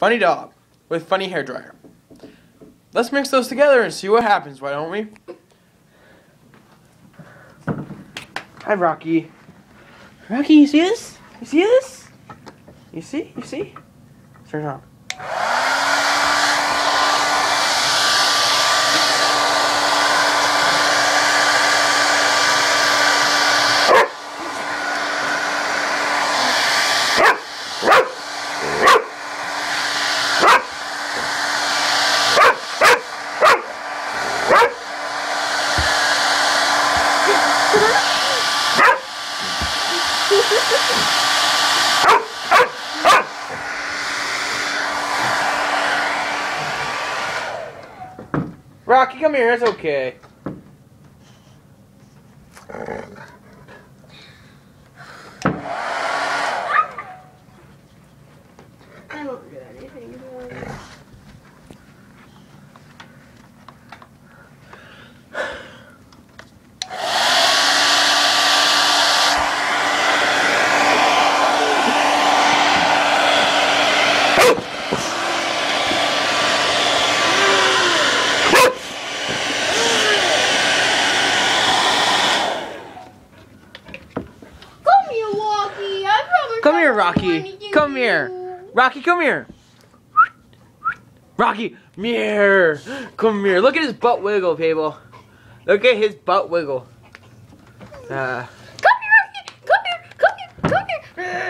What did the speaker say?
funny dog with funny hair dryer. Let's mix those together and see what happens, why don't we? Hi, Rocky. Rocky, you see this? You see this? You see? You see? Turn it on. Rocky, come here, it's okay. I won't do anything. Come here, Rocky. Come here. Rocky, come here. Rocky, come here. Come here. Look at his butt wiggle, people. Look at his butt wiggle.